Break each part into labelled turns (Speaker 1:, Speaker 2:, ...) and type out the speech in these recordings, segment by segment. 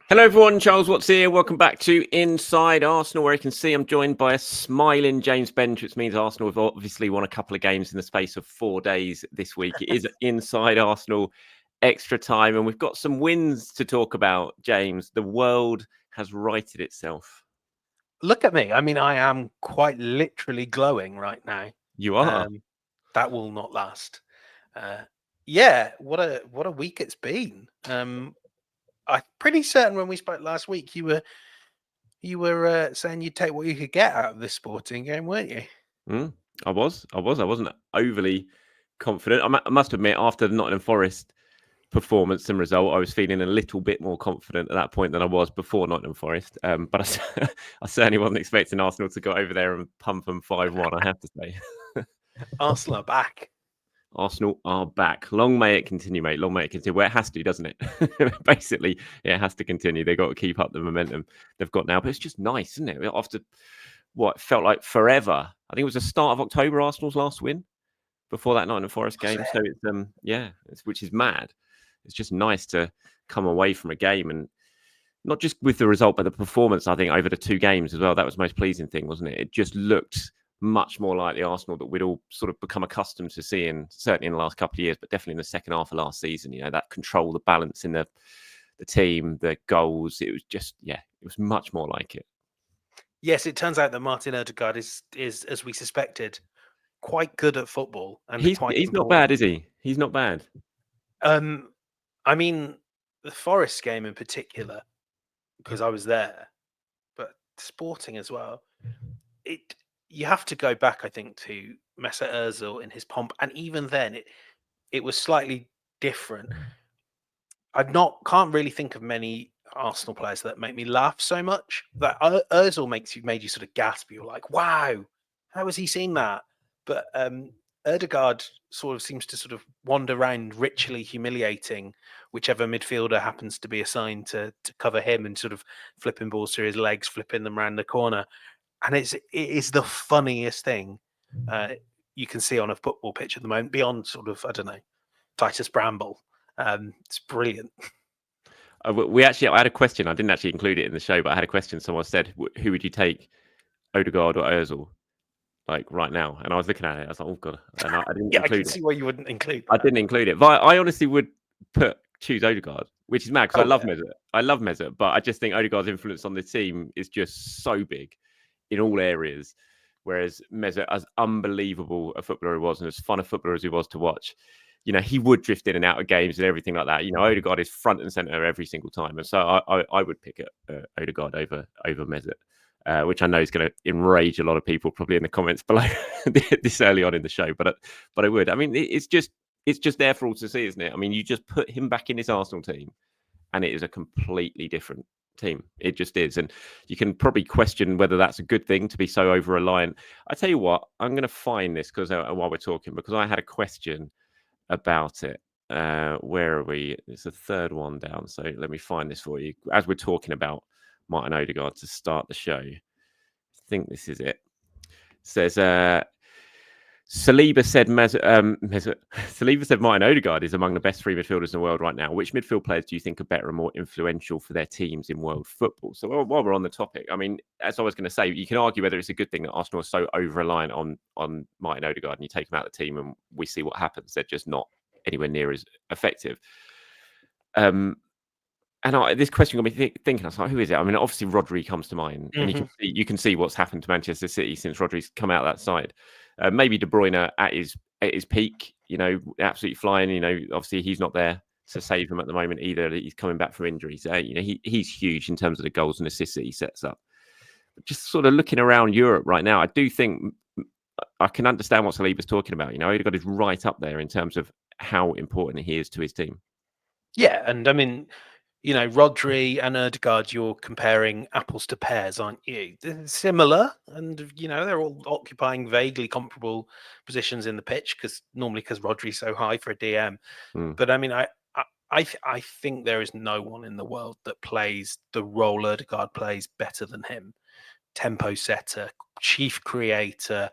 Speaker 1: Hello, everyone. Charles Watts here. Welcome back to Inside Arsenal, where you can see I'm joined by a smiling James Benge, which means Arsenal have obviously won a couple of games in the space of 4 days this week. It is Inside Arsenal extra time, and we've got some wins to talk about, James. The world has righted itself.
Speaker 2: Look at me. I mean, I am quite literally glowing right now.
Speaker 1: You are.
Speaker 2: That will not last. Yeah, what a week it's been. I'm pretty certain when we spoke last week, you were saying you'd take what you could get out of this sporting game, weren't you?
Speaker 1: I wasn't overly confident. I must admit, after the Nottingham Forest performance and result, I was feeling a little bit more confident at that point than I was before Nottingham Forest. But I certainly wasn't expecting Arsenal to go over there and pump them 5-1, I have to say.
Speaker 2: Arsenal are back.
Speaker 1: Arsenal are back. Long may it continue, mate. Long may it continue. Well, it has to, doesn't it? Basically, it has to continue. They've got to keep up the momentum they've got now. But it's just nice, isn't it? After what felt like forever. I think it was the start of October, Arsenal's last win before that Nottingham Forest game. So it's which is mad. It's just nice to come away from a game and not just with the result, but the performance. I think over the 2 games as well. That was the most pleasing thing, wasn't it? It just looked much more like the Arsenal that we'd all sort of become accustomed to seeing, certainly in the last couple of years, but definitely in the second half of last season. You know, that control, the balance in the team, the goals. It was just, it was much more like it.
Speaker 2: Yes, it turns out that Martin Odegaard is as we suspected, quite good at football and
Speaker 1: He's
Speaker 2: quite
Speaker 1: not bad,
Speaker 2: important.
Speaker 1: is he? He's not bad.
Speaker 2: I mean, the Forest game in particular, because I was there, but Sporting as well. You have to go back, I think, to Mesut Ozil in his pomp, and even then, it was slightly different. Can't really think of many Arsenal players that make me laugh so much. That Ozil made you sort of gasp. You're like, wow, how has he seen that? But Odegaard sort of seems to sort of wander around ritually humiliating whichever midfielder happens to be assigned to cover him and sort of flipping balls through his legs, flipping them around the corner. And it is the funniest thing you can see on a football pitch at the moment, beyond sort of, I don't know, Titus Bramble. It's brilliant.
Speaker 1: I had a question. I didn't actually include it in the show, but I had a question. Someone said, who would you take, Odegaard or Ozil, like right now? And I was looking at it. I was like, oh, God. And I didn't
Speaker 2: Yeah, I can
Speaker 1: include it.
Speaker 2: see why you wouldn't include
Speaker 1: I
Speaker 2: that.
Speaker 1: didn't include it. But I honestly would choose Odegaard, which is mad because I love
Speaker 2: yeah.
Speaker 1: Mesut. I love Mesut, but I just think Odegaard's influence on the team is just so big in all areas. Whereas Mesut, as unbelievable a footballer he was and as fun a footballer as he was to watch, you know, he would drift in and out of games and everything like that. You know, Odegaard is front and centre every single time. And so I would pick Odegaard over Mesut, which I know is going to enrage a lot of people probably in the comments below this early on in the show. But I would. I mean, it's just there for all to see, isn't it? I mean, you just put him back in this Arsenal team and it is a completely different team. It just is. And you can probably question whether that's a good thing to be so over-reliant. I tell you what, I'm going to find this because while we're talking, because I had a question about it. Where are we? It's the 3rd one down. So let me find this for you. As we're talking about Martin Odegaard to start the show, I think this is it. It says, Saliba said Saliba said Martin Odegaard is among the best 3 midfielders in the world right now. Which midfield players do you think are better and more influential for their teams in world football? So while we're on the topic, I mean, as I was going to say, you can argue whether it's a good thing that Arsenal are so over-reliant on Martin Odegaard and you take him out of the team and we see what happens. They're just not anywhere near as effective. And this question got me thinking. I was like, who is it? I mean, obviously Rodri comes to mind, and you can see what's happened to Manchester City since Rodri's come out that side. Maybe De Bruyne at his peak, you know, absolutely flying. You know, obviously he's not there to save him at the moment either. He's coming back from injuries. You know, he's huge in terms of the goals and assists that he sets up. But just sort of looking around Europe right now, I do think I can understand what Saliba's talking about. You know, Odegaard is right up there in terms of how important he is to his team.
Speaker 2: Yeah, and I mean, you know, Rodri and Odegaard, you're comparing apples to pears, aren't you? They're similar, and you know, they're all occupying vaguely comparable positions in the pitch because Rodri's so high for a DM. But I mean, I think there is no one in the world that plays the role Odegaard plays better than him. Tempo setter, chief creator,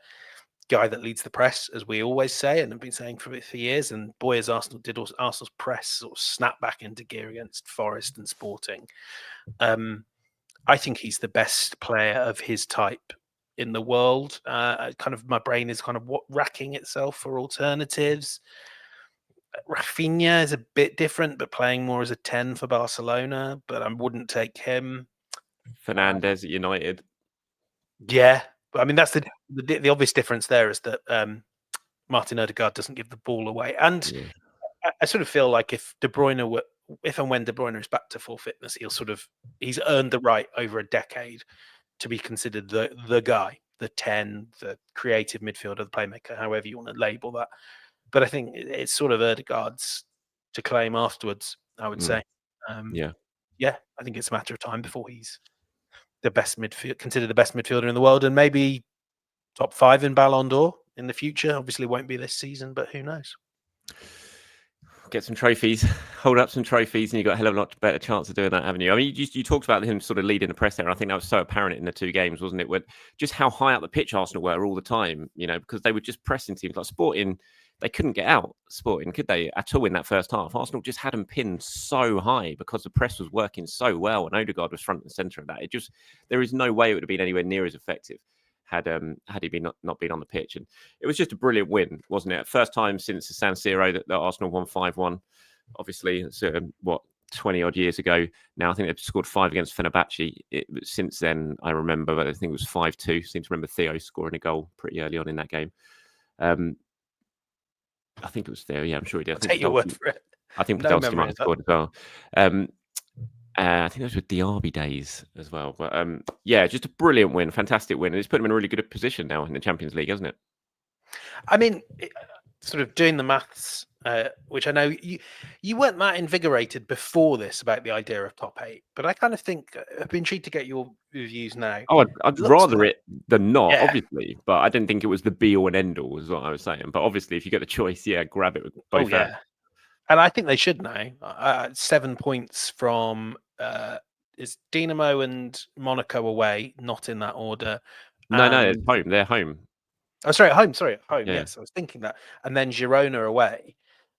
Speaker 2: guy that leads the press, as we always say, and have been saying for years. And boy, as Arsenal's press sort of snap back into gear against Forest and Sporting. I think he's the best player of his type in the world. Kind of my brain is kind of racking itself for alternatives. Rafinha is a bit different, but playing more as a 10 for Barcelona, but I wouldn't take him.
Speaker 1: Fernandes at United.
Speaker 2: Yeah, but I mean that's the obvious difference there is that Martin Odegaard doesn't give the ball away, and I sort of feel like if and when De Bruyne is back to full fitness, he's earned the right over a decade to be considered the guy, the 10, the creative midfielder, the playmaker, however you want to label that. But I think it's sort of Odegaard's to claim afterwards, I would say.
Speaker 1: Yeah,
Speaker 2: I think it's a matter of time before he's considered the best midfielder in the world, and maybe top 5 in Ballon d'Or in the future. Obviously, won't be this season, but who knows?
Speaker 1: Get some trophies, hold up some trophies, and you've got a hell of a lot better chance of doing that, haven't you? I mean, you talked about him sort of leading the press there, and I think that was so apparent in the 2 games, wasn't it? With just how high up the pitch Arsenal were all the time, because they were just pressing teams like Sporting. They couldn't get out Sporting, could they, at all in that first half? Arsenal just had them pinned so high because the press was working so well, and Odegaard was front and centre of that. There is no way it would have been anywhere near as effective had he been not been on the pitch. And it was just a brilliant win, wasn't it? First time since the San Siro that Arsenal won 5-1. Obviously, it's 20 odd years ago now. I think they've scored 5 against Fenerbahce. Since then, I remember, but I think it was 5-2. I seem to remember Theo scoring a goal pretty early on in that game. I think it was Theo. Yeah, I'm sure he did.
Speaker 2: I'll take your word for it.
Speaker 1: I think Podolski might have scored as well. I think those were Diaby days as well. But just a brilliant win, fantastic win. And it's put them in a really good position now in the Champions League, hasn't it?
Speaker 2: I mean, sort of doing the maths, which I know you weren't that invigorated before this about the idea of top 8, but I kind of think I'd be intrigued to get your views now.
Speaker 1: Oh, I'd rather it than not, obviously, but I didn't think it was the be all and end all, is what I was saying. But obviously, if you get the choice, grab it with both hands.
Speaker 2: And I think they should now. 7 points from is Dinamo and Monaco away, not in that order.
Speaker 1: No, it's home. They're home.
Speaker 2: Oh, sorry, at home. Sorry, at home. Yeah. Yes, I was thinking that. And then Girona away.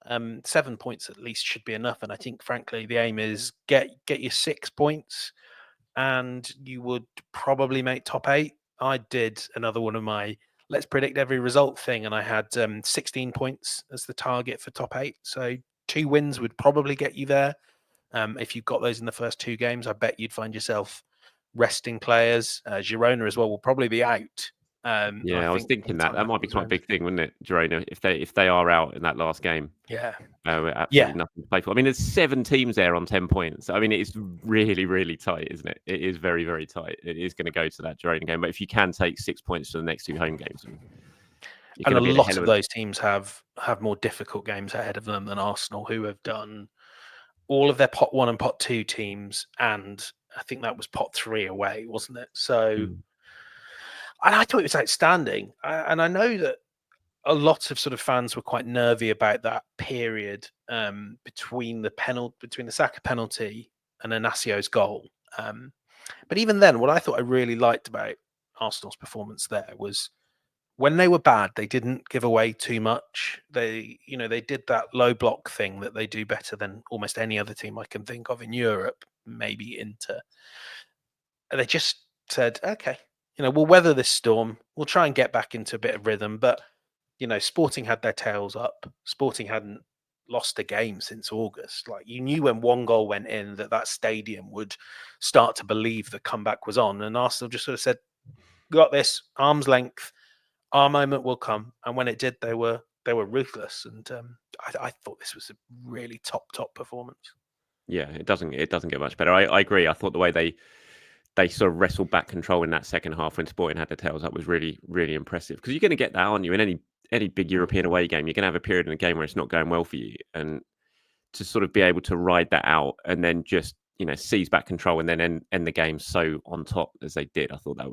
Speaker 2: 7 points at least should be enough. And I think, frankly, the aim is get your 6 points, and you would probably make top 8. I did another one of my let's predict every result thing, and I had 16 points as the target for top 8. So 2 wins would probably get you there. If you got those in the first 2 games, I bet you'd find yourself resting players. Girona as well will probably be out.
Speaker 1: I was thinking that might be quite a big thing, wouldn't it, Girona, if they are out in that last game? Absolutely nothing to play for. I mean, there's 7 teams there on 10 points. I mean, it's really, really tight, isn't it? It is very, very tight. It is going to go to that Girona game. But if you can take 6 points to the next 2 home games,
Speaker 2: and a lot of those teams have more difficult games ahead of them than Arsenal, who have done all of their pot 1 and pot 2 teams, and I think that was pot 3 away, wasn't it? So. And I thought it was outstanding. And I know that a lot of sort of fans were quite nervy about that period between the Saka penalty and Inacio's goal. But even then, what I thought I really liked about Arsenal's performance there was when they were bad, they didn't give away too much. They did that low block thing that they do better than almost any other team I can think of in Europe, maybe Inter. And they just said, okay, we'll weather this storm. We'll try and get back into a bit of rhythm. But, Sporting had their tails up. Sporting hadn't lost a game since August. Like, you knew when 1 goal went in that stadium would start to believe the comeback was on. And Arsenal just sort of said, got this, arm's length. Our moment will come. And when it did, they were ruthless. And I thought this was a really top performance.
Speaker 1: Yeah, it doesn't get much better. I agree. I thought the way they sort of wrestled back control in that second half when Sporting had their tails up was really, really impressive. Because you're going to get that, aren't you? In any big European away game, you're going to have a period in a game where it's not going well for you. And to sort of be able to ride that out and then just, seize back control and then end the game so on top as they did, I thought that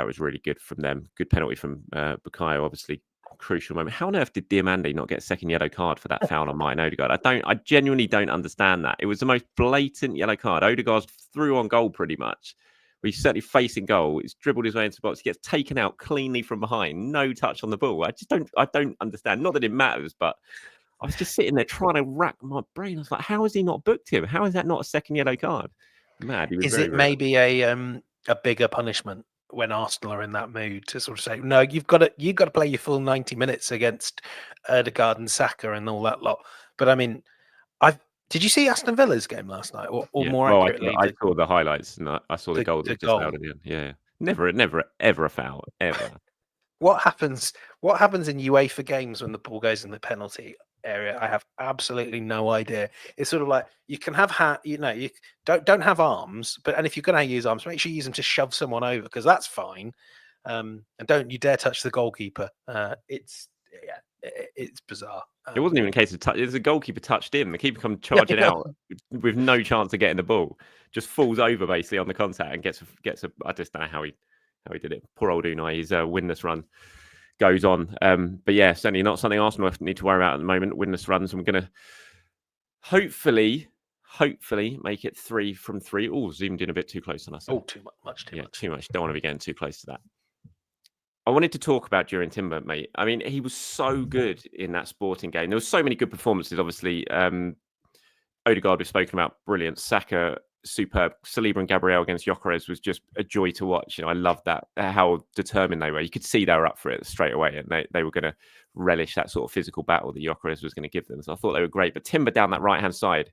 Speaker 1: was really good from them. Good penalty from Bukayo, obviously crucial moment. How on earth did Diamandi not get a second yellow card for that foul on Martin Odegaard? I genuinely don't understand that. It was the most blatant yellow card. Odegaard threw on goal pretty much, He's certainly facing goal. He's dribbled his way into the box. He gets taken out cleanly from behind. No touch on the ball. I don't understand. Not that it matters, but I was just sitting there trying to rack my brain. I was like, how has he not booked him? How is that not a second yellow card? Mad. He was
Speaker 2: Is
Speaker 1: very,
Speaker 2: it
Speaker 1: very
Speaker 2: maybe a bigger punishment when Arsenal are in that mood to sort of say, no, you've got to play your full 90 minutes against Odegaard and Saka and all that lot. But I mean, did you see Aston Villa's game last night, or
Speaker 1: yeah.
Speaker 2: more
Speaker 1: Well,
Speaker 2: accurately,
Speaker 1: I saw the highlights and I saw the goal that
Speaker 2: the
Speaker 1: was just
Speaker 2: goal?
Speaker 1: out at the end. Yeah. Never, ever a foul. Ever.
Speaker 2: What happens? What happens in UEFA games when the ball goes in the penalty area? I have absolutely no idea. It's sort of like you can have you don't have arms, and if you're going to use arms, make sure you use them to shove someone over because that's fine. And don't you dare touch the goalkeeper. It's bizarre.
Speaker 1: It wasn't even a case of touch. There's a goalkeeper touched in. The keeper comes charging out with no chance of getting the ball. Just falls over basically on the contact and gets a. I just don't know how he did it. Poor old Unai. His winless run goes on. But yeah, certainly not something Arsenal need to worry about at the moment. Winless runs. I'm going to hopefully make it 3 from 3. Oh, zoomed in a bit too close on us.
Speaker 2: Oh, too much.
Speaker 1: Too much. Don't want to be getting too close to that. I wanted to talk about Jurrien Timber, mate. I mean, he was so good in that Sporting game. There were so many good performances, obviously. Odegaard, we've spoken about, brilliant. Saka, superb. Saliba and Gabriel against Gyökeres was just a joy to watch. You know, I loved that, how determined they were. You could see they were up for it straight away, and they were going to relish that sort of physical battle that Gyökeres was going to give them. So I thought they were great. But Timber down that right-hand side,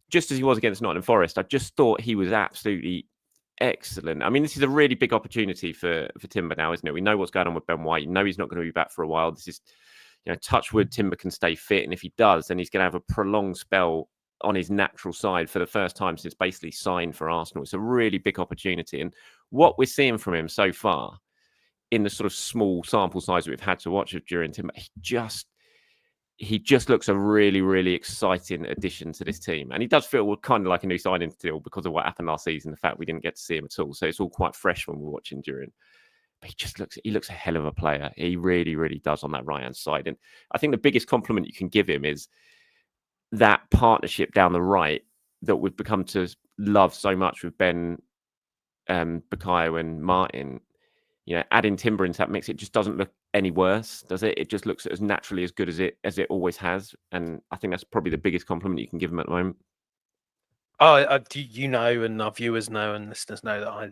Speaker 1: just as he was against Nottingham Forest, I just thought he was absolutely excellent. I mean, this is a really big opportunity for Timber now, isn't it? We know what's going on with Ben White. You know he's not going to be back for a while. This is, touch wood, Timber can stay fit. And if he does, then he's going to have a prolonged spell on his natural side for the first time since basically signed for Arsenal. It's a really big opportunity. And what we're seeing from him so far in the sort of small sample size that we've had to watch of Jurrien Timber, he just looks a really, really exciting addition to this team. And he does feel kind of like a new signing still because of what happened last season, the fact we didn't get to see him at all. So it's all quite fresh when we're watching Jurrien. But he looks a hell of a player. He really, really does on that right-hand side. And I think the biggest compliment you can give him is that partnership down the right that we've become to love so much with Ben, Bukayo and Martin. Adding Timber into that mix, it just doesn't look any worse, does it? It just looks as naturally as good as it always has. And I think that's probably the biggest compliment you can give him at the moment.
Speaker 2: Oh, and our viewers know and listeners know that I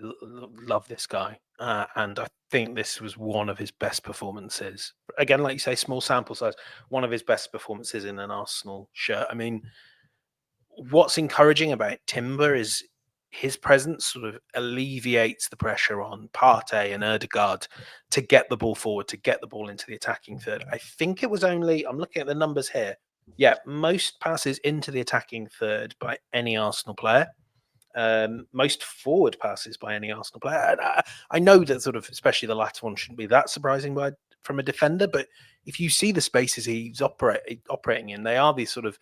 Speaker 2: love this guy. And I think this was one of his best performances. Again, like you say, small sample size, one of his best performances in an Arsenal shirt. I mean, what's encouraging about Timber is his presence sort of alleviates the pressure on Partey and Odegaard to get the ball forward, to get the ball into the attacking third. I think it was I'm looking at the numbers here. Yeah, most passes into the attacking third by any Arsenal player. Most forward passes by any Arsenal player. And I know that sort of, especially the latter one, shouldn't be that surprising from a defender. But if you see the spaces he's operating in, they are these sort of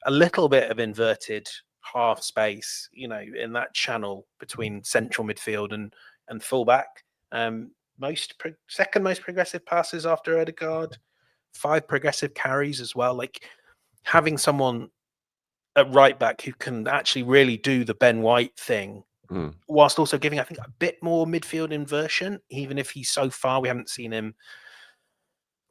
Speaker 2: a little bit of inverted half space, in that channel between central midfield and fullback. Second most progressive passes after Odegaard, 5 progressive carries as well. Like having someone at right back who can actually really do the Ben White thing, whilst also giving, I think, a bit more midfield inversion, even if he's so far, we haven't seen him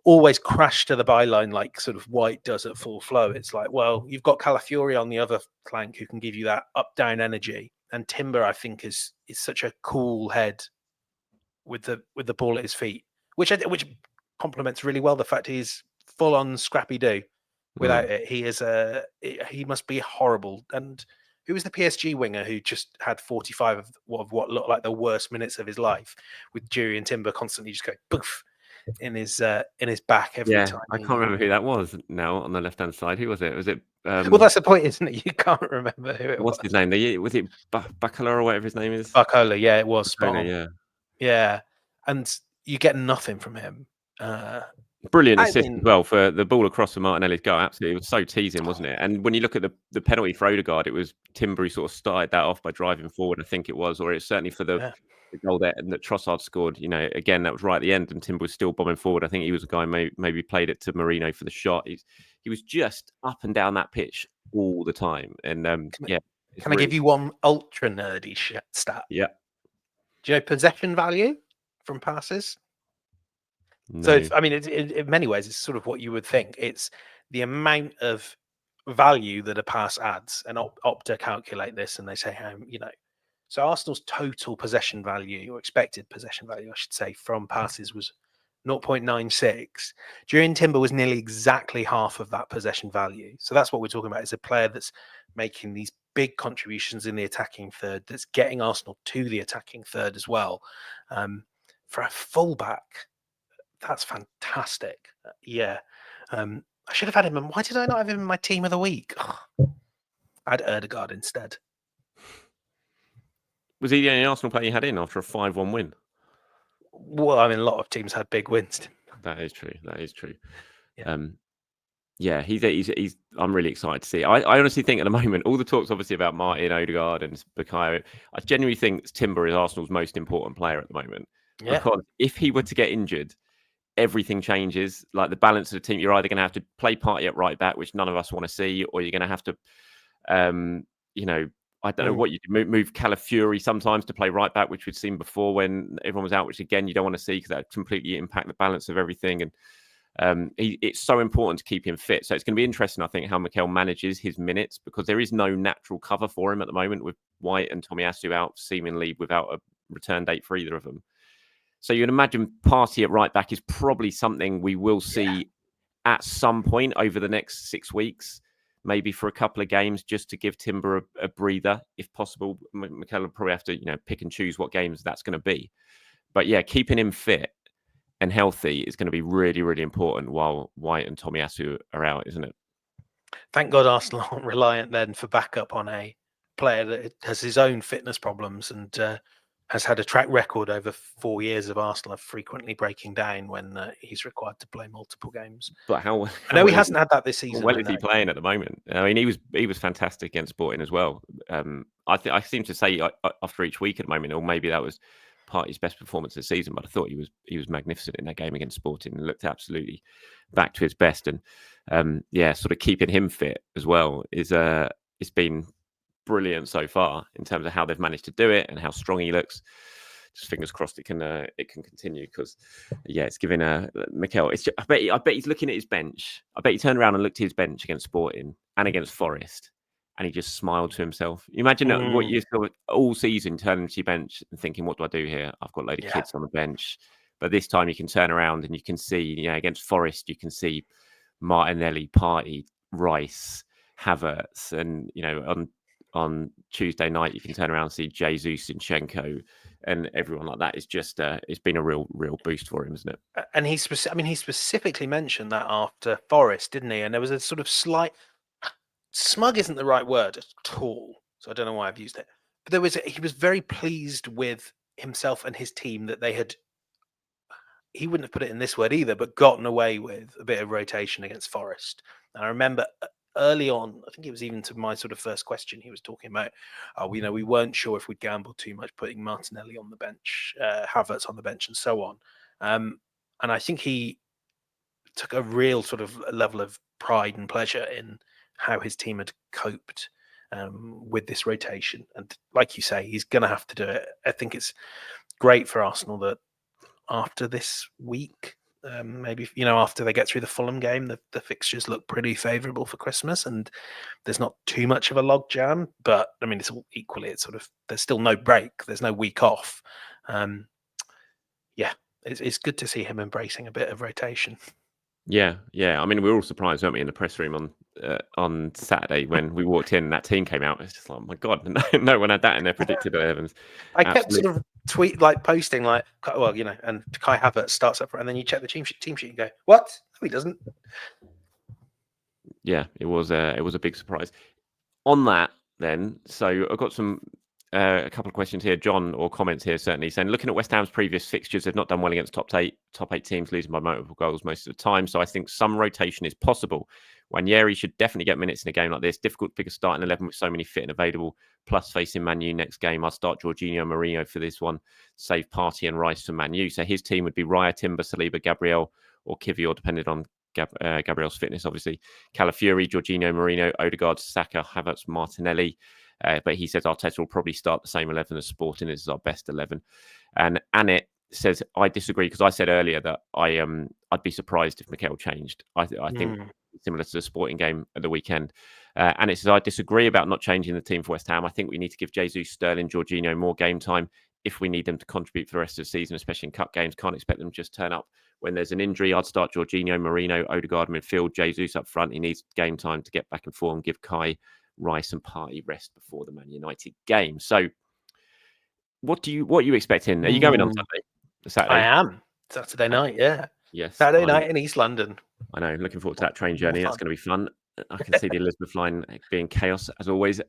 Speaker 2: always crash to the byline like sort of White does at full flow. It's like, well, you've got Calafiori on the other flank who can give you that up-down energy. And Timber, I think, is such a cool head with the ball at his feet, which complements really well the fact he's full on scrappy do. Without it, he must be horrible. And who was the PSG winger who just had 45 of what looked like the worst minutes of his life, with Jurrien Timber constantly just going poof in his back every time.
Speaker 1: I can't remember who that was now on the left-hand side. Who was it? Was it?
Speaker 2: Well, that's the point, isn't it? You can't remember who it was.
Speaker 1: What's his name? Was it Bacala or whatever his name is?
Speaker 2: Barcola, yeah, it was.
Speaker 1: Bacala,
Speaker 2: yeah. And you get nothing from him.
Speaker 1: Brilliant assist as well for the ball across from Martinelli's goal. Absolutely, it was so teasing, wasn't it? And when you look at the penalty for Odegaard, it was Timber who sort of started that off by driving forward. I think it was, or it's certainly for the goal that Trossard scored. Again, that was right at the end, and Timber was still bombing forward. I think he was a guy maybe played it to Marino for the shot. He was just up and down that pitch all the time. And
Speaker 2: can I give you one ultra nerdy stat?
Speaker 1: Yeah.
Speaker 2: Do you know possession value from passes?
Speaker 1: No.
Speaker 2: So, I mean, in many ways, it's sort of what you would think. It's the amount of value that a pass adds, and Opta calculate this, and they say so Arsenal's total possession value, or expected possession value, I should say, from passes was 0.96. Jurrien Timber was nearly exactly half of that possession value. So that's what we're talking about, is a player that's making these big contributions in the attacking third, that's getting Arsenal to the attacking third as well. For a fullback, that's fantastic. Yeah. I should have had him. And why did I not have him in my team of the week? I had Odegaard instead.
Speaker 1: Was he the only Arsenal player you had in after a 5-1 win?
Speaker 2: Well, I mean, a lot of teams had big wins.
Speaker 1: That is true. That is true.
Speaker 2: Yeah.
Speaker 1: He's. I'm really excited to see. I honestly think at the moment, all the talks obviously about Martin, Odegaard, and Bukayo, I genuinely think Timber is Arsenal's most important player at the moment.
Speaker 2: Yeah.
Speaker 1: Because if he were to get injured, everything changes. Like the balance of the team, you're either going to have to play Partey at right back, which none of us want to see, or you're going to have to, I don't know what you do, move Calafiori sometimes to play right back, which we'd seen before when everyone was out, which again you don't want to see because that completely impact the balance of everything. And it's so important to keep him fit. So it's going to be interesting, I think, how Mikel manages his minutes, because there is no natural cover for him at the moment with White and Tomiyasu out seemingly without a return date for either of them. So you'd imagine Partey at right back is probably something we will see at some point over the next 6 weeks, maybe for a couple of games, just to give Timber a breather, if possible. Mikel will probably have to, pick and choose what games that's going to be. But yeah, keeping him fit and healthy is going to be really, really important while White and Tomiyasu are out, isn't it?
Speaker 2: Thank God Arsenal aren't reliant then for backup on a player that has his own fitness problems and has had a track record over 4 years of Arsenal of frequently breaking down when he's required to play multiple games.
Speaker 1: But how
Speaker 2: I know he hasn't had that this season.
Speaker 1: Well, is he playing at the moment? I mean, he was fantastic against Sporting as well. I seem to say after each week at the moment, or maybe that was Partey's best performance this season, but I thought he was magnificent in that game against Sporting and looked absolutely back to his best. And sort of keeping him fit as well is it's been brilliant so far in terms of how they've managed to do it and how strong he looks. Just fingers crossed it can continue, because it's giving Mikel. I bet he's looking at his bench. I bet he turned around and looked at his bench against Sporting and against Forest, and he just smiled to himself. You imagine what you saw all season, turning to your bench and thinking, "What do I do here? I've got a load of kids on the bench." But this time you can turn around and you can see, against Forest, you can see Martinelli, Partey, Rice, Havertz, and on Tuesday night you can turn around and see Jesus, Zinchenko, and everyone like that. Is just it's been a real boost for him, isn't it?
Speaker 2: And he specifically mentioned that after Forest, didn't he? And there was a sort of slight smug isn't the right word at all, so I don't know why I've used it. But he was very pleased with himself and his team that they had. He wouldn't have put it in this word either, but gotten away with a bit of rotation against Forest. And I remember early on, I think it was even to my sort of first question, he was talking about, we weren't sure if we'd gamble too much putting Martinelli on the bench, Havertz on the bench, and so on. And I think he took a real sort of level of pride and pleasure in how his team had coped with this rotation. And like you say, he's going to have to do it. I think it's great for Arsenal that after this week, maybe after they get through the Fulham game, the fixtures look pretty favourable for Christmas, and there's not too much of a log jam. But I mean, it's all equally. It's sort of there's still no break. There's no week off. It's good to see him embracing a bit of rotation.
Speaker 1: Yeah. I mean, we were all surprised, weren't we, in the press room on Saturday when we walked in and that team came out. It's just like, oh my God, no one had that in their predicted 11s.
Speaker 2: I kept sort of posting and Kai Havertz starts up, and then you check the team sheet and go, what? No, he doesn't.
Speaker 1: Yeah, it was a big surprise. On that, then, so I've got a couple of questions here, John, or comments here, certainly, saying, looking at West Ham's previous fixtures, they've not done well against top eight teams, losing by multiple goals most of the time. So I think some rotation is possible. Nwaneri should definitely get minutes in a game like this. Difficult to pick a starting 11 with so many fit and available. Plus, facing Man U next game, I'll start Jorginho Mourinho for this one. Save Partey and Rice for Man U. So his team would be Raya, Timber, Saliba, Gabriel, or Kivior, depending on Gabriel's fitness, obviously. Calafiori, Jorginho Mourinho, Odegaard, Saka, Havertz, Martinelli. But he says Arteta will probably start the same 11 as Sporting. This is our best 11. And Annette says, I disagree because I said earlier that I'd be surprised if Mikel changed. I think similar to the Sporting game at the weekend. And it says, I disagree about not changing the team for West Ham. I think we need to give Jesus, Sterling, Jorginho more game time if we need them to contribute for the rest of the season, especially in cup games. Can't expect them to just turn up when there's an injury. I'd start Jorginho, Marino, Odegaard midfield, Jesus up front. He needs game time to get back in form, give Kai, Rice and Partey rest before the Man United game. So what are you expecting? Are you going on Saturday?
Speaker 2: I am. Saturday night, yeah.
Speaker 1: Yes.
Speaker 2: Saturday night in East London.
Speaker 1: I know. Looking forward to that train journey. That's going to be fun. I can see the Elizabeth line being chaos as always.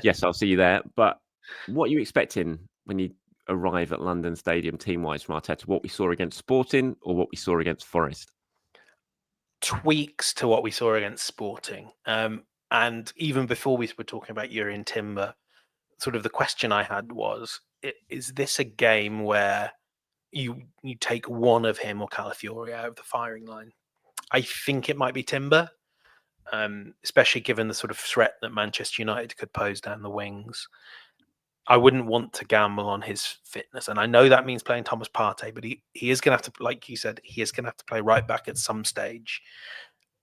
Speaker 1: Yes, I'll see you there. But what are you expecting when you arrive at London Stadium team-wise from Arteta? What we saw against Sporting or what we saw against Forest?
Speaker 2: Tweaks to what we saw against Sporting. And even before we were talking about Jurrien Timber, sort of the question I had was, is this a game where you take one of him or Calafiori out of the firing line? I think it might be Timber, especially given the sort of threat that Manchester United could pose down the wings. I wouldn't want to gamble on his fitness. And I know that means playing Thomas Partey, but he is going to have to, like you said, he is going to have to play right back at some stage.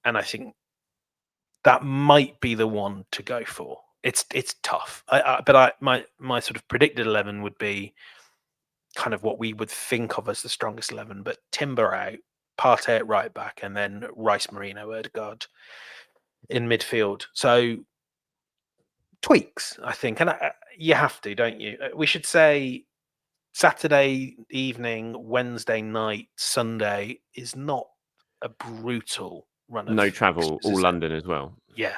Speaker 2: And I think that might be the one to go for. It's tough. But my sort of predicted 11 would be kind of what we would think of as the strongest 11, but Timber out, Partey at right back, and then Rice, Marino, Odegaard in midfield. So tweaks, I think. And you have to, don't you? We should say Saturday evening, Wednesday night, Sunday is not a brutal run of
Speaker 1: no travel,
Speaker 2: fixtures,
Speaker 1: all London as well.
Speaker 2: Yeah.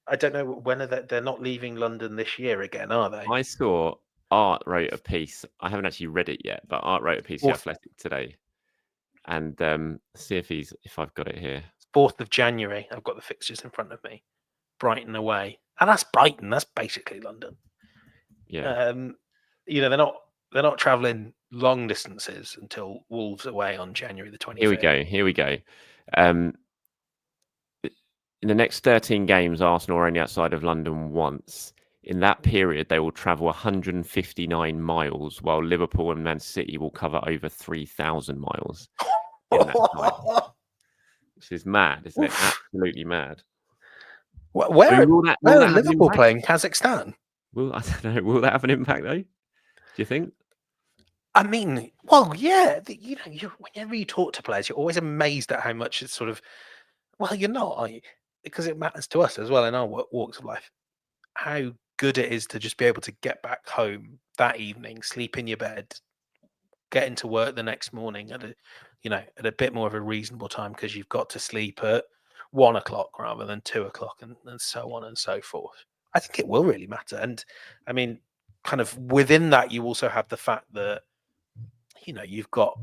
Speaker 2: I don't know when they're not leaving London this year again, are they?
Speaker 1: I saw Art wrote a piece. I haven't actually read it yet, but Art wrote a piece for Athletic today. And see if I've got it here.
Speaker 2: 4th of January. I've got the fixtures in front of me. Brighton away. And that's Brighton. That's basically London.
Speaker 1: Yeah.
Speaker 2: They're not travelling long distances until Wolves away on January the 25th.
Speaker 1: Here we go. In the next 13 games, Arsenal are only outside of London once. In that period, they will travel 159 miles, while Liverpool and Man City will cover over 3,000 miles in that time. Which is mad, isn't it? Absolutely mad.
Speaker 2: Where are Liverpool playing? Kazakhstan?
Speaker 1: I don't know. Will that have an impact, though? Do you think?
Speaker 2: I mean, well, yeah. Whenever you talk to players, you're always amazed at how much it's sort of, well, you're not, are you? Because it matters to us as well in our walks of life. How good it is to just be able to get back home that evening, sleep in your bed, get into work the next morning at a bit more of a reasonable time because you've got to sleep at 1 o'clock rather than 2 o'clock and so on and so forth. I think it will really matter. And I mean, kind of within that, you also have the fact that, you've got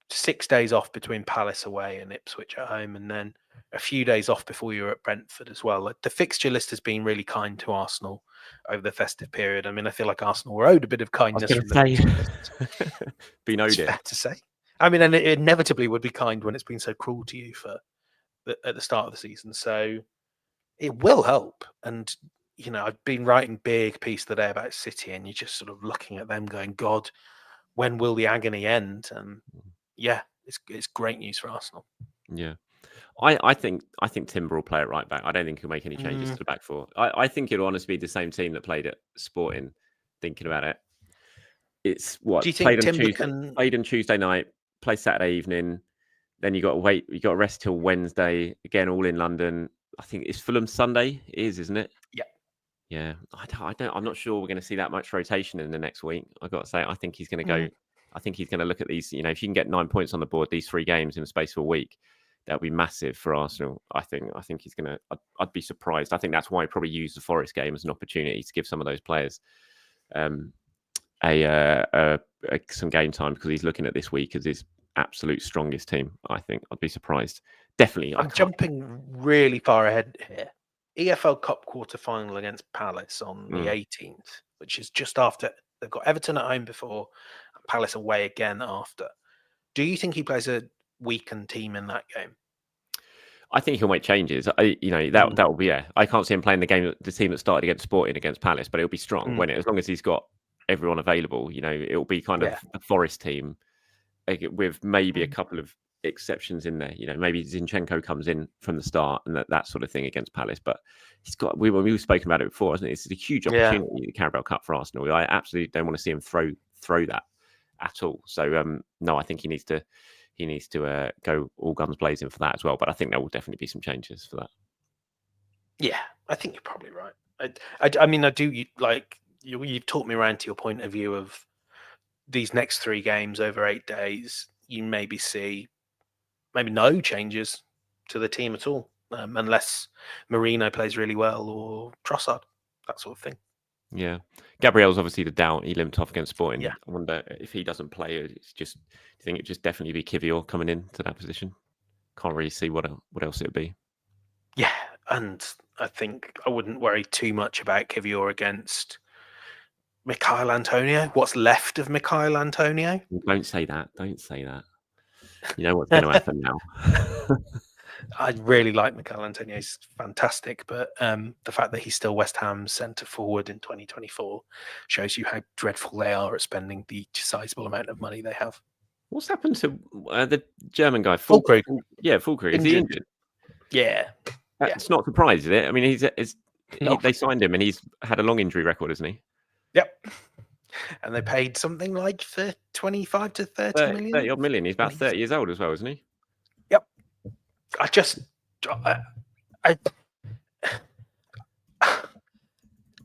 Speaker 2: 6 days off between Palace away and Ipswich at home, and then a few days off before you're at Brentford as well. Like, the fixture list has been really kind to Arsenal over the festive period. I mean, I feel like Arsenal were owed a bit of kindness from the
Speaker 1: been owed it.
Speaker 2: Fair to say. I mean, and it inevitably would be kind when it's been so cruel to you at the start of the season. So it will help. And I've been writing big piece today about City, and you're just sort of looking at them going, God, when will the agony end? And yeah, it's great news for Arsenal.
Speaker 1: Yeah. I think Timber will play it right back. I don't think he'll make any changes to the back four. I think it'll honestly be the same team that played at Sporting, thinking about it. It's what
Speaker 2: do you think
Speaker 1: played on Tuesday night, play Saturday evening, then you got to wait, you got to rest till Wednesday, again all in London. I think it's Fulham Sunday, isn't it?
Speaker 2: Yeah.
Speaker 1: Yeah. I'm not sure we're going to see that much rotation in the next week. I've got to say, I think he's going to go. I think he's going to look at these, if you can get 9 points on the board, these 3 games in the space of a week, that'll be massive for Arsenal. I think he's going to, I'd be surprised. I think that's why he probably used the Forest game as an opportunity to give some of those players some game time, because he's looking at this week as his absolute strongest team. I think I'd be surprised. Definitely.
Speaker 2: I'm jumping really far ahead here. EFL Cup quarter-final against Palace on the 18th, which is just after. They've got Everton at home before, and Palace away again after. Do you think he plays a weakened team in that game?
Speaker 1: I think he'll make changes. That will be I can't see him playing the team that started against Sporting against Palace, but it'll be strong as long as he's got everyone available. It'll be kind of a Forest team with maybe a couple of exceptions in there. Maybe Zinchenko comes in from the start and that sort of thing against Palace. But he's got we've spoken about it before, hasn't it? It's a huge opportunity, the Carabao Cup for Arsenal. I absolutely don't want to see him throw that at all. So no, I think he needs to go all guns blazing for that as well. But I think there will definitely be some changes for that.
Speaker 2: Yeah, I think you're probably right. I mean, I do like you've talked me around to your point of view of these next 3 games over 8 days. You maybe see no changes to the team at all, unless Marino plays really well or Trossard, that sort of thing.
Speaker 1: Yeah, Gabriel's obviously the doubt. He limped off against Sporting.
Speaker 2: Yeah.
Speaker 1: I wonder if he doesn't play. Do you think it'd just definitely be Kivior coming into that position? Can't really see what else it'd be.
Speaker 2: Yeah, and I think I wouldn't worry too much about Kivior against Mikhail Antonio. What's left of Mikhail Antonio?
Speaker 1: Don't say that. Don't say that. You know what's going to happen now.
Speaker 2: I really like Mikhail Antonio. He's fantastic, but the fact that he's still West Ham's centre forward in 2024 shows you how dreadful they are at spending the sizable amount of money they have.
Speaker 1: What's happened to the German guy?
Speaker 2: Füllkrug.
Speaker 1: Yeah, Füllkrug. Is he injured?
Speaker 2: Yeah.
Speaker 1: It's not surprised, is it? I mean, they signed him and he's had a long injury record, isn't he?
Speaker 2: Yep. And they paid something like 25 to 30 million.
Speaker 1: 30 odd million. He's about 30 years old as well, isn't he?
Speaker 2: Yep.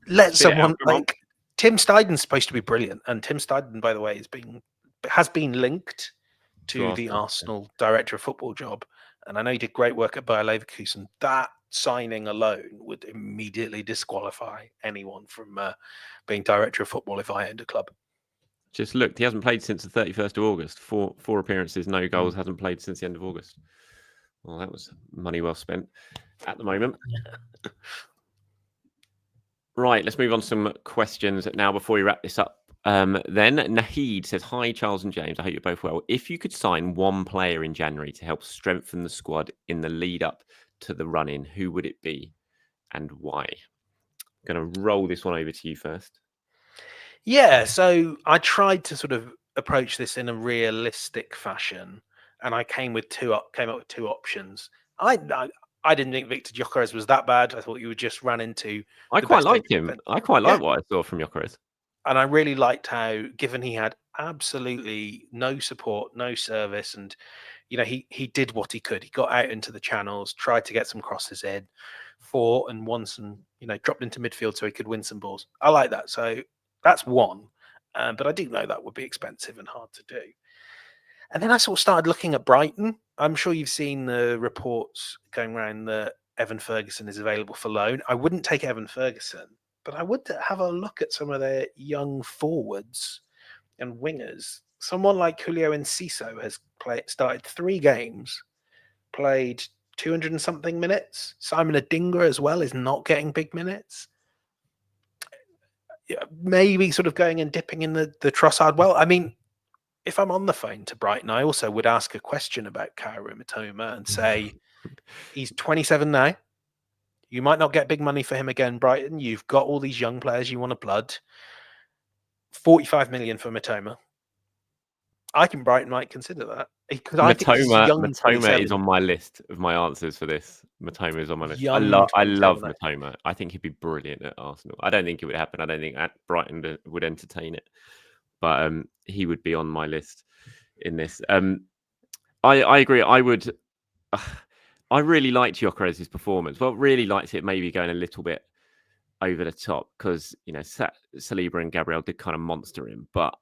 Speaker 2: Let someone like Tim Steiden's supposed to be brilliant, and Tim Steiden, by the way, has been linked to the Arsenal director of football job, and I know he did great work at Bayer Leverkusen. That signing alone would immediately disqualify anyone from being director of football if I owned a club.
Speaker 1: Just looked, he hasn't played since the 31st of August. Four appearances, no goals, hasn't played since the end of August. Well, that was money well spent at the moment. Right, let's move on to some questions now before we wrap this up. Then Nahid says, hi, Charles and James. I hope you're both well. If you could sign one player in January to help strengthen the squad in the lead up to the run-in, who would it be and why? I'm going to roll this one over to you first.
Speaker 2: Yeah, so I tried to sort of approach this in a realistic fashion, and I came up with two options. I didn't think Victor Gyökeres was that bad. I thought you would just run into.
Speaker 1: I quite like him. I quite like what I saw from Gyökeres.
Speaker 2: And I really liked how, given he had absolutely no support, no service, and he did what he could. He got out into the channels, tried to get some crosses in, fought and won some. Dropped into midfield so he could win some balls. I like that. So that's one. But I do know that would be expensive and hard to do. And then I sort of started looking at Brighton. I'm sure you've seen the reports going around that Evan Ferguson is available for loan. I wouldn't take Evan Ferguson, but I would have a look at some of their young forwards and wingers. Someone like Julio Enciso has started 3 games, played 200 and something minutes. Simon Adingra as well is not getting big minutes. Maybe sort of going and dipping in the Trossard well. I mean, if I'm on the phone to Brighton, I also would ask a question about Kaoru Mitoma and say, he's 27 now. You might not get big money for him again, Brighton. You've got all these young players you want to blood. 45 million for Mitoma. I think Brighton might consider that.
Speaker 1: Mitoma is on my list of my answers for this. Mitoma is on my list. I love Mitoma. I think he'd be brilliant at Arsenal. I don't think it would happen. I don't think Brighton would entertain it. But he would be on my list in this. I agree. I would. I really liked Gyökeres' performance. Well, really liked it maybe going a little bit over the top because, Saliba and Gabriel did kind of monster him. But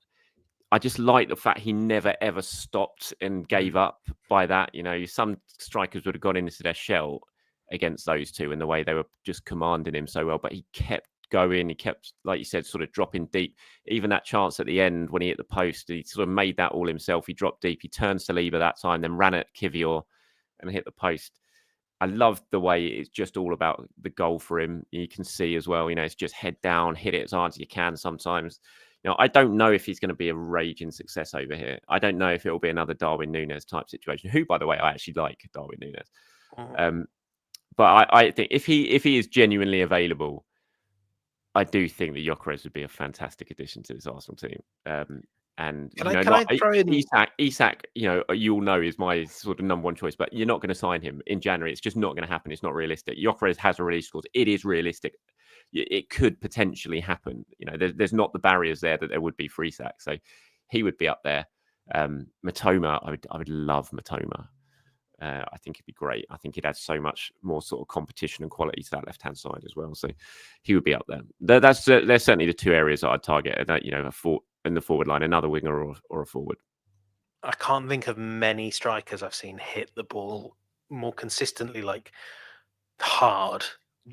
Speaker 1: I just like the fact he never, ever stopped and gave up by that. Some strikers would have gone into their shell against those two in the way they were just commanding him so well. But he kept going. He kept, like you said, sort of dropping deep. Even that chance at the end when he hit the post, he sort of made that all himself. He dropped deep. He turned Saliba that time, then ran at Kivior and hit the post. I loved the way it's just all about the goal for him. You can see as well, it's just head down, hit it as hard as you can sometimes. I don't know if he's going to be a raging success over here. I don't know if it'll be another Darwin Núñez type situation, who, by the way, I actually like Darwin Núñez. Um, but I think if he is genuinely available, I do think that Gyökeres would be a fantastic addition to this Arsenal team. And
Speaker 2: Can I throw in?
Speaker 1: Isak, you all know is my sort of number one choice, but you're not going to sign him in January. It's just not going to happen. It's not realistic. Gyökeres has a release clause. It is realistic. It could potentially happen. There's not the barriers there that there would be for Isak. So he would be up there. Matoma, I would love Matoma. I think it'd be great. I think he'd add so much more sort of competition and quality to that left-hand side as well. So he would be up there. They're certainly the two areas that I'd target. That in the forward line, another winger or a forward.
Speaker 2: I can't think of many strikers I've seen hit the ball more consistently, like hard,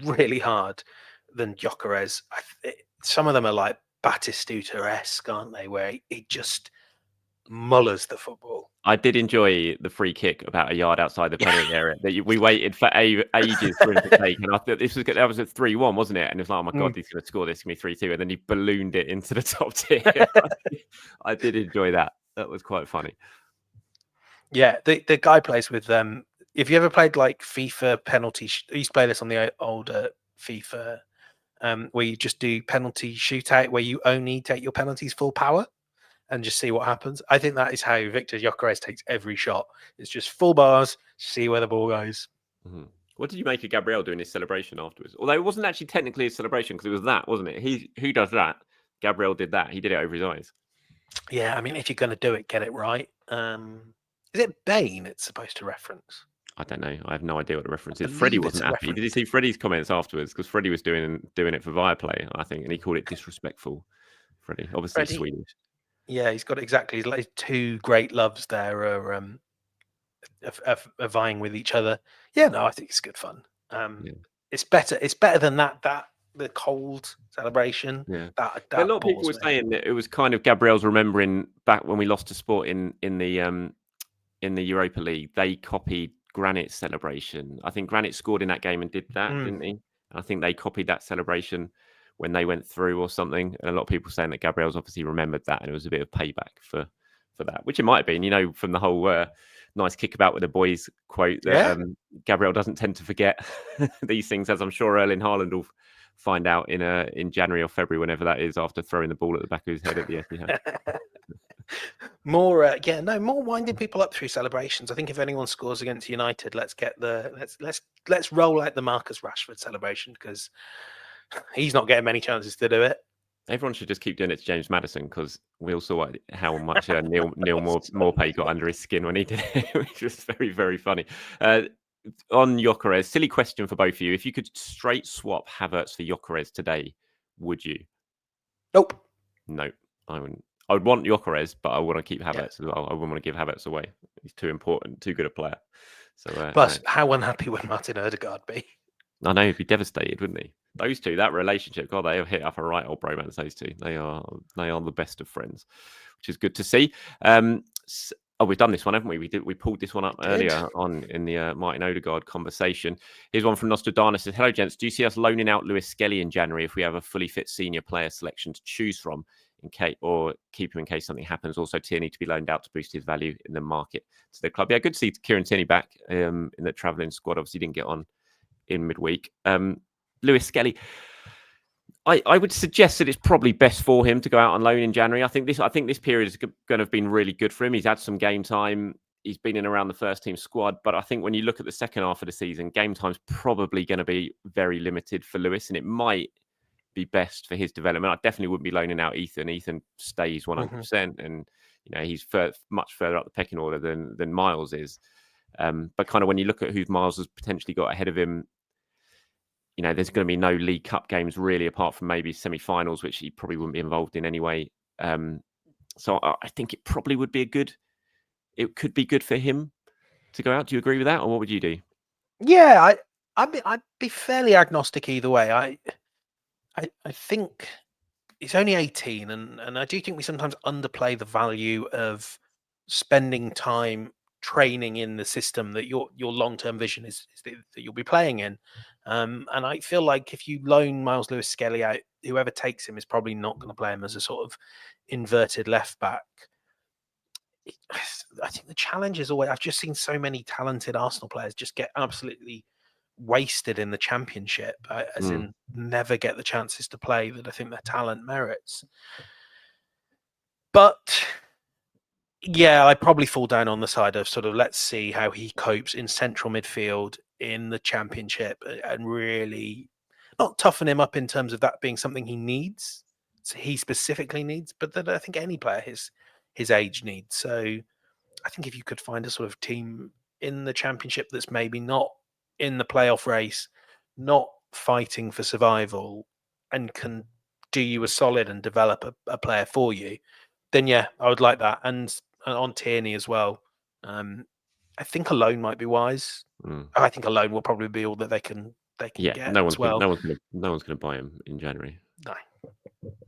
Speaker 2: really hard, than Gyökeres. Some of them are like Batistuta-esque, aren't they? Where he just mullers the football.
Speaker 1: I did enjoy the free kick about a yard outside the penalty area that we waited for ages for him to take, and I thought that was a 3-1, wasn't it? And it's like, oh my god, he's going to score this, going to be 3-2, and then he ballooned it into the top tier. I did enjoy that. That was quite funny.
Speaker 2: Yeah, the guy plays with them. If you ever played like FIFA penalty, I used to play this on the older FIFA, where you just do penalty shootout, where you only take your penalties full power and just see what happens. I think that is how Victor Gyökeres takes every shot. It's just full bars, see where the ball goes.
Speaker 1: Mm-hmm. What did you make of Gabriel doing his celebration afterwards? Although it wasn't actually technically his celebration because it was that, wasn't it? Who does that? Gabriel did that. He did it over his eyes.
Speaker 2: Yeah, I mean, if you're going to do it, get it right. Is it Bane it's supposed to reference?
Speaker 1: I don't know. I have no idea what the reference is. Freddie wasn't happy. Did you see Freddie's comments afterwards? Because Freddie was doing it for Viaplay, I think, and he called it disrespectful. Freddie, obviously Swedish.
Speaker 2: Yeah, he's got exactly his two great loves there are vying with each other. Yeah, no, I think it's good fun. It's better than that the cold celebration.
Speaker 1: Yeah,
Speaker 2: that
Speaker 1: a lot of people were saying that it was kind of Gabriel's remembering back when we lost to Sport in the Europa League. They copied Granit's celebration. I think Granit scored in that game and did that, didn't he? I think they copied that celebration when they went through or something. And a lot of people saying that Gabriel's obviously remembered that, and it was a bit of payback for that, which it might have been, from the whole nice kickabout with the boys quote that Gabriel doesn't tend to forget these things, as I'm sure Erling Haaland will find out in January or February, whenever that is, after throwing the ball at the back of his head at the Etihad.
Speaker 2: More winding people up through celebrations. I think if anyone scores against United, let's roll out the Marcus Rashford celebration, because he's not getting many chances to do it.
Speaker 1: Everyone should just keep doing it to James Maddison, because we all saw how much Neil Maupay got under his skin when he did it, which was very, very funny. On Gyökeres, silly question for both of you. If you could straight swap Havertz for Gyökeres today, would you?
Speaker 2: Nope.
Speaker 1: No, I wouldn't. I would want Gyökeres, but I want to keep Havertz as well. I wouldn't want to give Havertz away. He's too important, too good a player. So,
Speaker 2: plus, how unhappy would Martin Odegaard be?
Speaker 1: I know, he'd be devastated, wouldn't he? Those two, that relationship, God, they have hit up a right old bromance. Those two, they are the best of friends, which is good to see. We've done this one, haven't we? We pulled this one up earlier on in the Martin Odegaard conversation. Here's one from Nostradamus. Says, hello, gents. Do you see us loaning out Lewis-Skelly in January if we have a fully fit senior player selection to choose from, or keep him in case something happens? Also, Tierney to be loaned out to boost his value in the market to the club. Yeah, good to see Kieran Tierney back in the travelling squad. Obviously, didn't get on in midweek. Lewis-Skelly, I would suggest that it's probably best for him to go out on loan in January. I think this period is going to have been really good for him. He's had some game time. He's been in around the first team squad, but I think when you look at the second half of the season, game time's probably going to be very limited for Lewis, and it might be best for his development. I definitely wouldn't be loaning out Ethan. Ethan stays 100%, and he's much further up the pecking order than Myles is. But kind of when you look at who Myles has potentially got ahead of him, there's going to be no League Cup games really, apart from maybe semi-finals, which he probably wouldn't be involved in anyway. So I think it probably would be it could be good for him to go out. Do you agree with that, or what would you do?
Speaker 2: Yeah, I'd be fairly agnostic either way. I think he's only 18, and I do think we sometimes underplay the value of spending time training in the system that your long-term vision is that you'll be playing in. And I feel like if you loan Myles Lewis-Skelly out, whoever takes him is probably not going to play him as a sort of inverted left back. I think the challenge is always, I've just seen so many talented Arsenal players just get absolutely wasted in the Championship, as in never get the chances to play that I think their talent merits. But yeah, I probably fall down on the side of sort of let's see how he copes in central midfield in the Championship, and really not toughen him up in terms of that being something he needs, he specifically needs, but that I think any player his age needs. So I think if you could find a sort of team in the Championship that's maybe not in the playoff race, not fighting for survival, and can do you a solid and develop a player for you, then yeah, I would like that. And on Tierney as well, I think a loan might be wise. I think a loan will probably be all that they can get as well.
Speaker 1: No one's gonna buy him in January.
Speaker 2: No.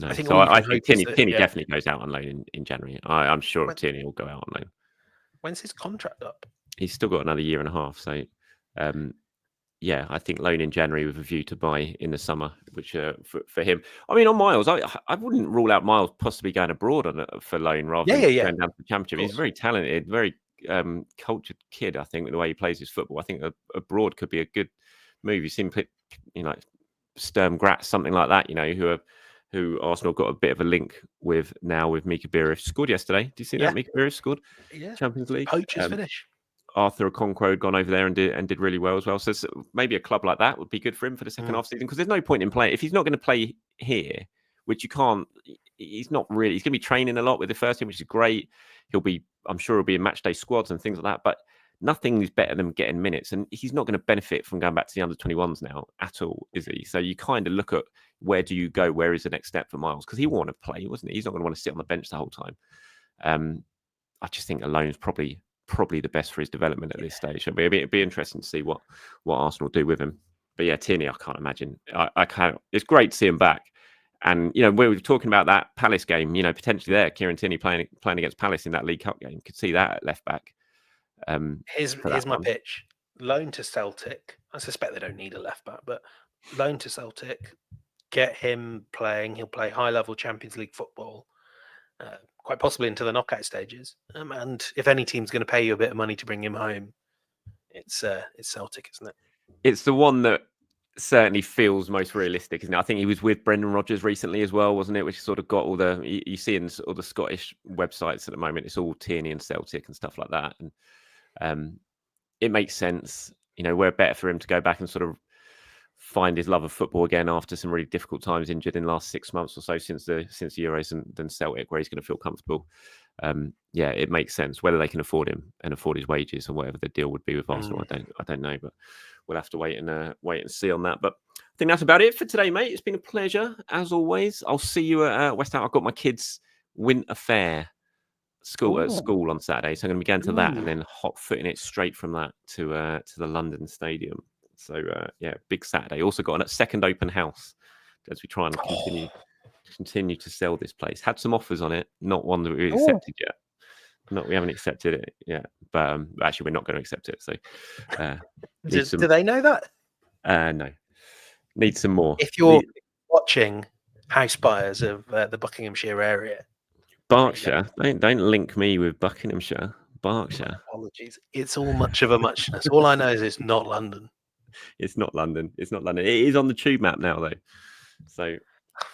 Speaker 1: I
Speaker 2: think
Speaker 1: I think Tierney definitely goes out on loan in January. I'm sure Tierney will go out on loan.
Speaker 2: When's his contract up?
Speaker 1: He's still got another year and a half. So, yeah, I think loan in January with a view to buy in the summer, which for him. I mean, on Myles, I wouldn't rule out Myles possibly going abroad for loan rather than going down to the Championship. He's very talented, very cultured kid. I think with the way he plays his football, I think abroad could be a good move. You see him play, like Sturm Graz, something like that. Who Arsenal got a bit of a link with now with Mika Bierif. Scored yesterday. Do you see that? Mika Bierif scored.
Speaker 2: Yeah.
Speaker 1: Champions League.
Speaker 2: Poacher's finish.
Speaker 1: Arthur Okonkwo had gone over there and did really well as well. So maybe a club like that would be good for him for the second half season, because there's no point in playing if he's not going to play here, which you can't. He's not really. He's going to be training a lot with the first team, which is great. I'm sure he'll be in match day squads and things like that. But nothing is better than getting minutes, and he's not going to benefit from going back to the under-21s now at all, is he? So you kind of look at where do you go? Where is the next step for Myles? Because he will want to play, wasn't he? He's not going to want to sit on the bench the whole time. I just think a loan is probably the best for his development at this stage. It'd be interesting to see what Arsenal do with him. But yeah, Tierney, I can't imagine. I can't. It's great to see him back. And we were talking about that Palace game. Potentially there, Kieran Tierney playing against Palace in that League Cup game. Could see that at left back.
Speaker 2: Here's my pitch: loan to Celtic. I suspect they don't need a left back, but loan to Celtic. Get him playing. He'll play high-level Champions League football, quite possibly into the knockout stages. And if any team's going to pay you a bit of money to bring him home, it's Celtic, isn't it?
Speaker 1: It's the one that certainly feels most realistic, isn't it? I think he was with Brendan Rodgers recently as well, wasn't it? Which sort of got all the you see in all the Scottish websites at the moment. It's all Tierney and Celtic and stuff like that, and it makes sense. We're better for him to go back and sort of find his love of football again after some really difficult times, injured in the last 6 months or so since the Euros, than Celtic, where he's going to feel comfortable. Yeah, it makes sense. Whether they can afford him and afford his wages or whatever the deal would be with Arsenal, I don't know, but we'll have to wait and see on that. But I think that's about it for today, mate. It's been a pleasure as always. I'll see you at West Ham. I've got my kids' winter fair at school on Saturday, so I'm going to be going to that and then hot footing it straight from that to the London Stadium. So yeah, big Saturday. Also got a second open house as we try and continue to sell this place. Had some offers on it, not one that we accepted yet. We haven't accepted it yet, but actually we're not going to accept it. So
Speaker 2: do they know that?
Speaker 1: No, need some more.
Speaker 2: If you're watching house buyers of the Buckinghamshire area,
Speaker 1: Berkshire, don't link me with Buckinghamshire. Berkshire.
Speaker 2: Apologies, it's all much of a muchness. All I know is it's not London.
Speaker 1: It's not London. It is on the tube map now, though. So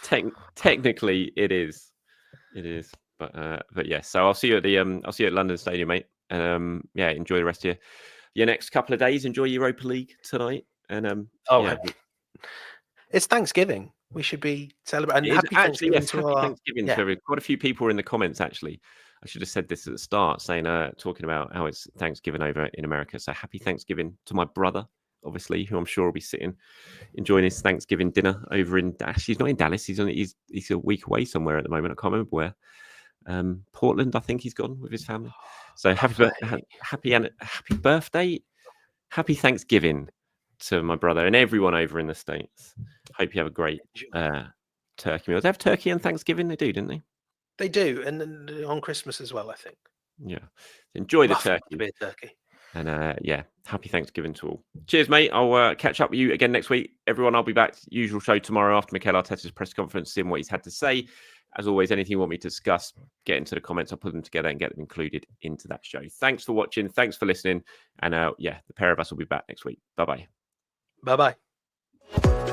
Speaker 1: technically, it is. But yeah. So I'll see you at London Stadium, mate. And yeah, enjoy the rest of your next couple of days. Enjoy Europa League tonight. And
Speaker 2: it's Thanksgiving. We should be celebrating. Happy Thanksgiving to
Speaker 1: Thanksgiving to everyone. Quite a few people were in the comments, actually. I should have said this at the start, talking about how it's Thanksgiving over in America. So happy Thanksgiving to my brother, obviously, who I'm sure will be enjoying his Thanksgiving dinner over in Dallas. He's not in Dallas. He's a week away somewhere at the moment. I can't remember where. Portland, I think he's gone with his family. So happy birthday, happy Thanksgiving to my brother and everyone over in the States. Hope you have a great turkey meal. They have turkey on Thanksgiving. They do, didn't they?
Speaker 2: They do, and then on Christmas as well, I think.
Speaker 1: Yeah, enjoy the turkey. And yeah, happy Thanksgiving to all. Cheers, mate. I'll catch up with you again next week. Everyone, I'll be back. Usual show tomorrow after Mikel Arteta's press conference, seeing what he's had to say. As always, anything you want me to discuss, get into the comments. I'll put them together and get them included into that show. Thanks for watching. Thanks for listening. And the pair of us will be back next week. Bye-bye.
Speaker 2: Bye-bye.